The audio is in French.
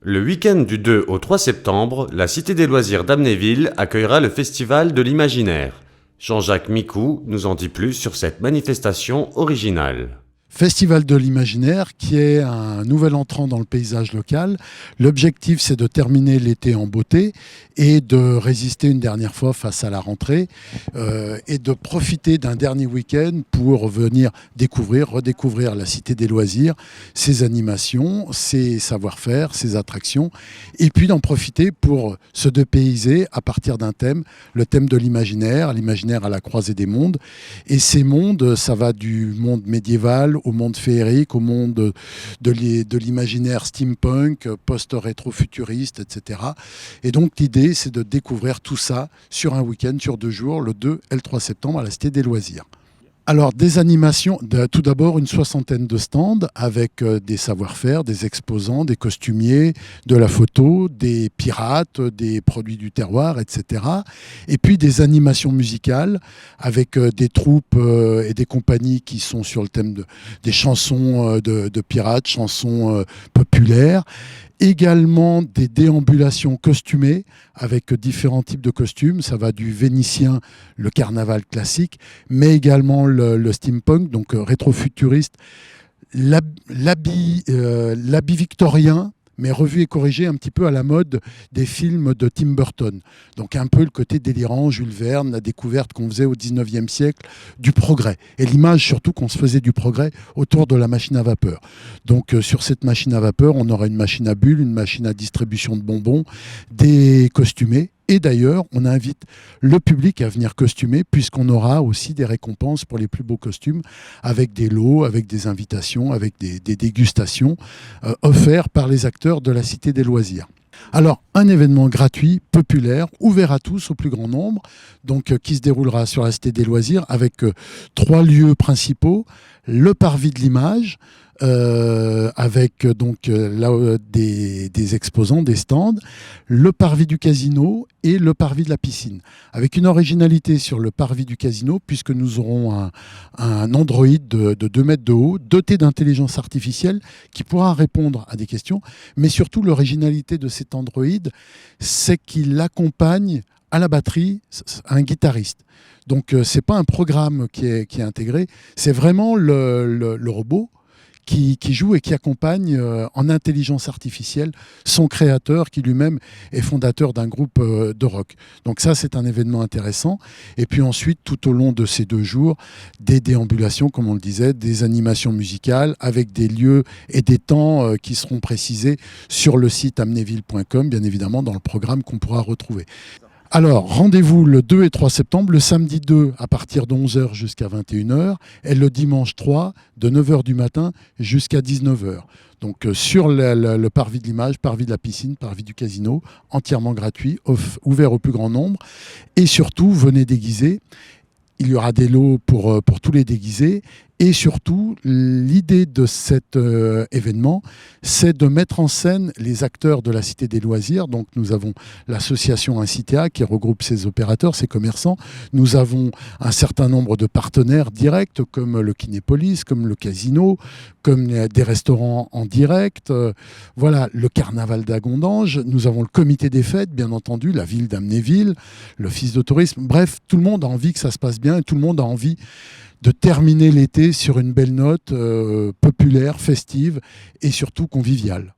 Le week-end du 2 au 3 septembre, la Cité des Loisirs d'Amnéville accueillera le Festival de l'Imaginaire. Jean-Jacques Micou nous en dit plus sur cette manifestation originale. Festival de l'Imaginaire, qui est un nouvel entrant dans le paysage local. L'objectif, c'est de terminer l'été en beauté et de résister une dernière fois face à la rentrée et de profiter d'un dernier week-end pour venir redécouvrir la Cité des Loisirs, ses animations, ses savoir-faire, ses attractions, et puis d'en profiter pour se dépayser à partir d'un thème, le thème de l'imaginaire à la croisée des mondes. Et ces mondes, ça va du monde médiéval au monde féerique, au monde de l'imaginaire steampunk, post-rétro-futuriste, etc. Et donc l'idée, c'est de découvrir tout ça sur un week-end, sur 2 jours, le 2 et le 3 septembre à la Cité des Loisirs. Alors, des animations, tout d'abord une 60aine de stands avec des savoir-faire, des exposants, des costumiers, de la photo, des pirates, des produits du terroir, etc. Et puis des animations musicales avec des troupes et des compagnies qui sont sur le thème des chansons de pirates, chansons populaires. Également des déambulations costumées avec différents types de costumes. Ça va du vénitien, le carnaval classique, mais également le steampunk, donc rétro-futuriste, l'habit victorien, mais revu et corrigé un petit peu à la mode des films de Tim Burton. Donc un peu le côté délirant, Jules Verne, la découverte qu'on faisait au 19e siècle du progrès. Et l'image surtout qu'on se faisait du progrès autour de la machine à vapeur. Donc sur cette machine à vapeur, on aura une machine à bulles, une machine à distribution de bonbons, des costumés. Et d'ailleurs, on invite le public à venir costumer puisqu'on aura aussi des récompenses pour les plus beaux costumes avec des lots, avec des invitations, avec des dégustations offerts par les acteurs de la Cité des Loisirs. Alors, un événement gratuit, populaire, ouvert à tous, au plus grand nombre, donc qui se déroulera sur la Cité des Loisirs avec 3 lieux principaux. Le parvis de l'image, avec donc là des exposants, des stands, le parvis du casino et le parvis de la piscine. Avec une originalité sur le parvis du casino, puisque nous aurons un androïde de 2 mètres de haut, doté d'intelligence artificielle, qui pourra répondre à des questions. Mais surtout, l'originalité de cet androïde, c'est qu'il accompagne à la batterie un guitariste. Donc, ce n'est pas un programme qui est intégré, c'est vraiment le robot qui joue et qui accompagne en intelligence artificielle son créateur qui lui-même est fondateur d'un groupe de rock. Donc ça, c'est un événement intéressant. Et puis ensuite, tout au long de ces 2 jours, des déambulations, comme on le disait, des animations musicales avec des lieux et des temps qui seront précisés sur le site amnéville.com, bien évidemment, dans le programme qu'on pourra retrouver. Alors, rendez-vous le 2 et 3 septembre, le samedi 2 à partir de 11h jusqu'à 21h et le dimanche 3 de 9h du matin jusqu'à 19h. Donc sur le parvis de l'image, parvis de la piscine, parvis du casino, entièrement gratuit, ouvert au plus grand nombre. Et surtout, venez déguiser. Il y aura des lots pour tous les déguisés. Et surtout, l'idée de cet événement, c'est de mettre en scène les acteurs de la Cité des Loisirs. Donc nous avons l'association Incitea qui regroupe ces opérateurs, ces commerçants. Nous avons un certain nombre de partenaires directs comme le Kinépolis, comme le casino, comme des restaurants en direct. Voilà, le carnaval d'Agondange. Nous avons le comité des fêtes, bien entendu, la ville d'Amnéville, l'office de tourisme. Bref, tout le monde a envie que ça se passe bien et tout le monde a envie de terminer l'été sur une belle note populaire, festive et surtout conviviale.